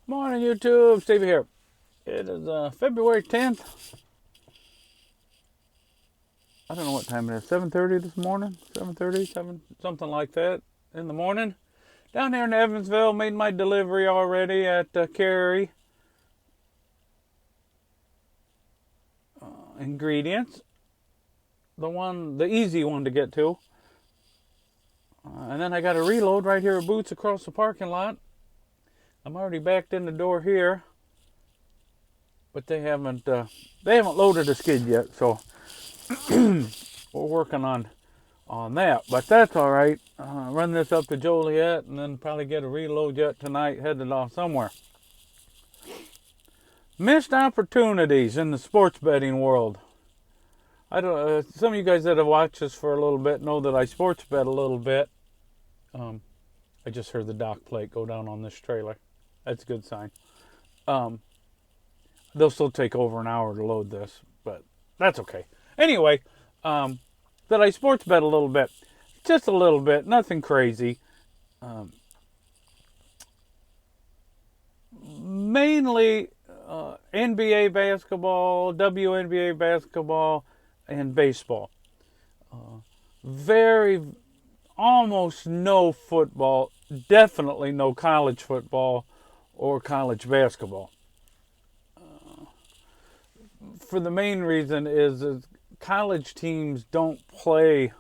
Morning, YouTube. Stevie here. It is February 10th. I don't know what time it is. 7:30 this morning. 7:30, something like that in the morning. Down here in Evansville, made my delivery already at Carrie Ingredients. The easy one to get to. And then I got a reload right here at Boots across the parking lot. I'm already backed in the door here, but they haven't loaded the skid yet, so we're working on that. But that's all right. Run this up to Joliet, and then probably get a reload yet tonight, headed off somewhere. Missed opportunities in the sports betting world. I don't. Some of you guys that have watched us for a little bit know that I sports bet a little bit. I just heard the dock plate go down on this trailer. That's a good sign. They'll still take over an hour to load this, but that's okay. Anyway, that I sports bet a little bit. Just a little bit, nothing crazy. Mainly NBA basketball, WNBA basketball, and baseball. Almost no football, definitely no college football or college basketball. For the main reason is college teams don't play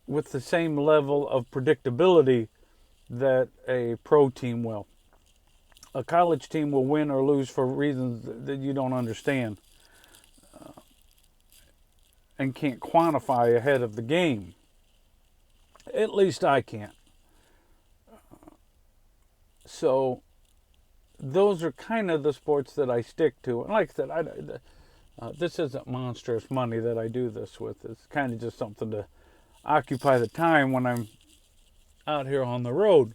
with the same level of predictability that a pro team will. A college team will win or lose for reasons that you don't understand and can't quantify ahead of the game. At least I can't. So those are kind of the sports that I stick to. And like I said, this isn't monstrous money that I do this with. It's kind of just something to occupy the time when I'm out here on the road.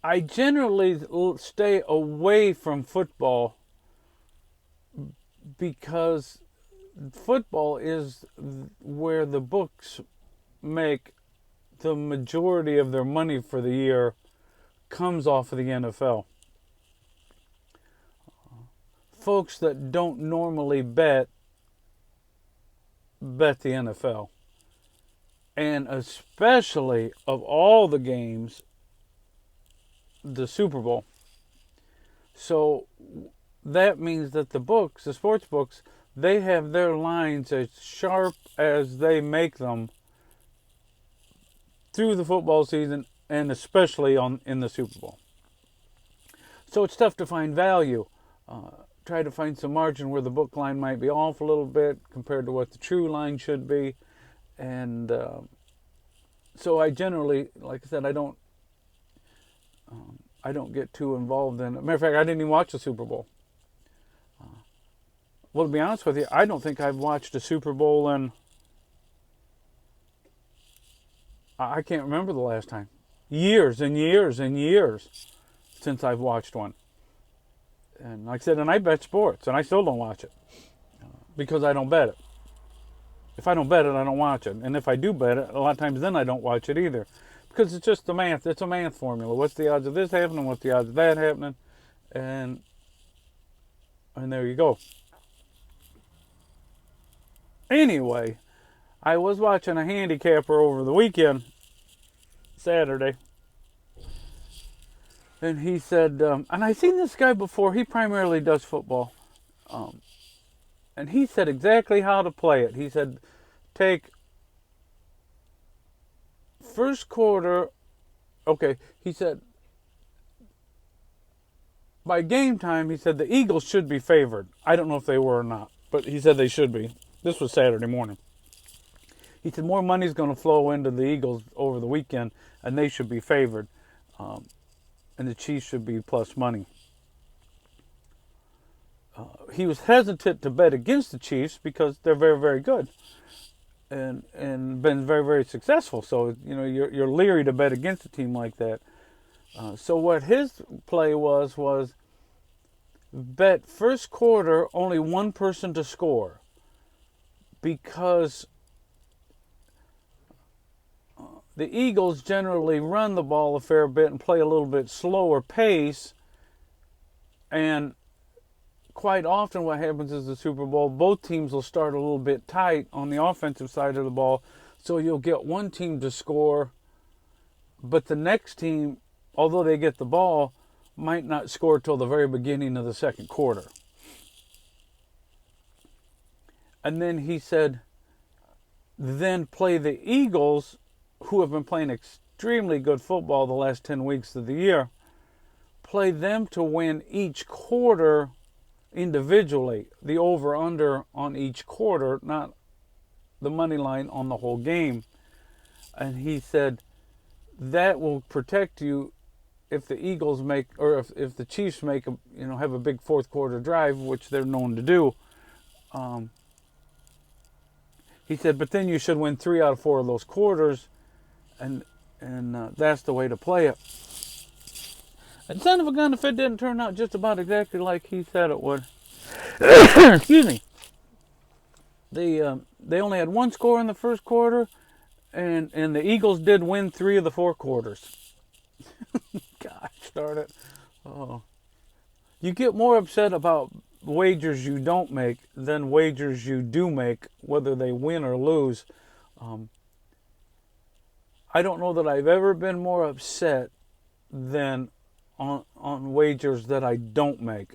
I generally stay away from football because football is where the books make the majority of their money for the year comes off of the NFL. Folks that don't normally bet the NFL. And especially of all the games, the Super Bowl. So that means that the sports books, they have their lines as sharp as they make them through the football season and especially in the Super Bowl. So it's tough to find value. Try to find some margin where the book line might be off a little bit compared to what the true line should be. And so I generally, like I said, I don't get too involved in it. Matter of fact, I didn't even watch the Super Bowl. Well, to be honest with you, I don't think I've watched a Super Bowl in, I can't remember the last time. Years and years and years since I've watched one. And like I said, and I bet sports, and I still don't watch it because I don't bet it. If I don't bet it, I don't watch it. And if I do bet it, a lot of times then I don't watch it either. Because it's just the math. It's a math formula. What's the odds of this happening? What's the odds of that happening? And there you go. Anyway, I was watching a handicapper over the weekend, Saturday. And he said, and I've seen this guy before. He primarily does football. And he said exactly how to play it. He said, take first quarter. Okay, he said, by game time, he said the Eagles should be favored. I don't know if they were or not, but he said they should be. This was Saturday morning. He said more money's going to flow into the Eagles over the weekend, and they should be favored. And the Chiefs should be plus money. He was hesitant to bet against the Chiefs because they're very, very good and been very, very successful. So, you know, you're leery to bet against a team like that. So what his play was bet first quarter only one person to score because the Eagles generally run the ball a fair bit and play a little bit slower pace. And quite often what happens is the Super Bowl, both teams will start a little bit tight on the offensive side of the ball. So you'll get one team to score, but the next team, although they get the ball, might not score till the very beginning of the second quarter. And then he said, then play the Eagles, who have been playing extremely good football the last 10 weeks of the year. Play them to win each quarter individually, the over-under on each quarter, not the money line on the whole game. And he said that will protect you if the Eagles make, or if the Chiefs make have a big fourth quarter drive, which they're known to do. He said, but then you should win 3 out of 4 of those quarters, and that's the way to play it. And son of a gun, if it didn't turn out just about exactly like he said it would. Excuse me. They only had 1 score in the first quarter, and the Eagles did win 3 of the 4 quarters. Gosh darn it. Oh. You get more upset about wagers you don't make than wagers you do make, whether they win or lose. I don't know that I've ever been more upset than on wagers that I don't make.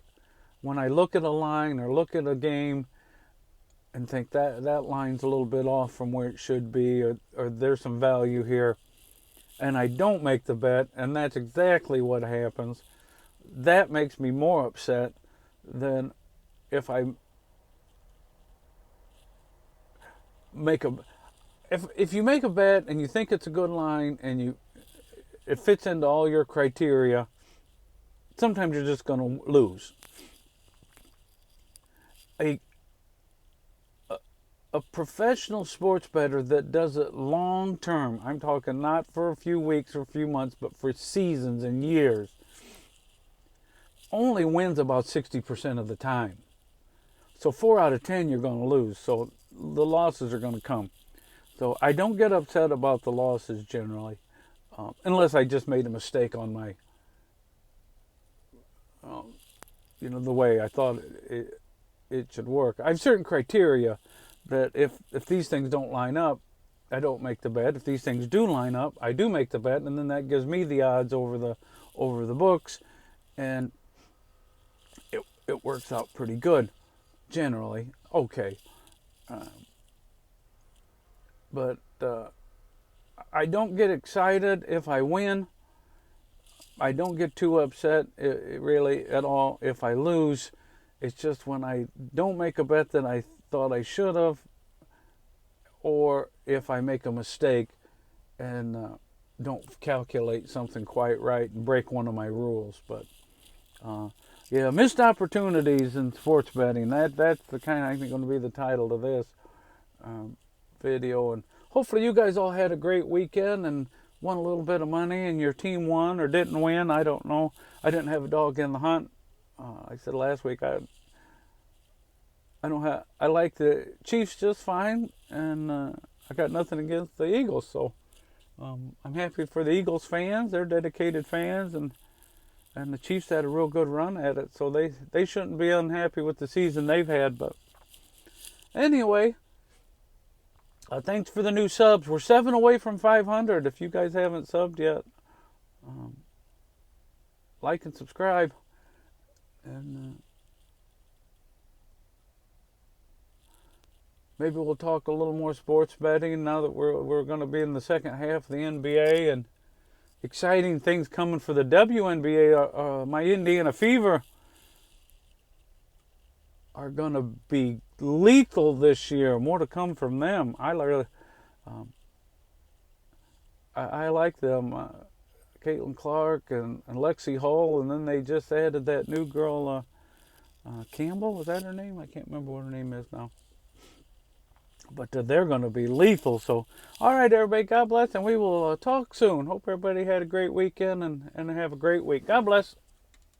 When I look at a line or look at a game and think that line's a little bit off from where it should be, or there's some value here, and I don't make the bet, and that's exactly what happens, that makes me more upset than if I make if you make a bet and you think it's a good line and it fits into all your criteria, sometimes you're just going to lose. A professional sports bettor that does it long term, I'm talking not for a few weeks or a few months, but for seasons and years, only wins about 60% of the time. So 4 out of 10 you're going to lose. So the losses are going to come. So I don't get upset about the losses generally, unless I just made a mistake on my, the way I thought it should work. I have certain criteria that if these things don't line up, I don't make the bet. If these things do line up, I do make the bet, and then that gives me the odds over the books, and it works out pretty good, generally. Okay. But I don't get excited if I win. I don't get too upset really at all if I lose. It's just when I don't make a bet that I thought I should have, or if I make a mistake and don't calculate something quite right and break one of my rules. But missed opportunities in sports betting. That's the kind, I think, going to be the title to this video. And hopefully you guys all had a great weekend and won a little bit of money, and your team won or didn't win. I don't know. I didn't have a dog in the hunt. I said last week I like the Chiefs just fine, and I got nothing against the Eagles. So I'm happy for the Eagles fans. They're dedicated fans, and the Chiefs had a real good run at it. So they shouldn't be unhappy with the season they've had. But anyway, thanks for the new subs. We're 7 away from 500. If you guys haven't subbed yet, like and subscribe. And maybe we'll talk a little more sports betting now that we're going to be in the second half of the NBA, and exciting things coming for the WNBA. My Indiana Fever are going to be lethal this year. More to come from them. I really, I like them. Caitlin Clark and Lexi Hull, and then they just added that new girl, Campbell. Was that her name? I can't remember what her name is now. But they're going to be lethal. So, all right, everybody, God bless, and we will talk soon. Hope everybody had a great weekend and have a great week. God bless.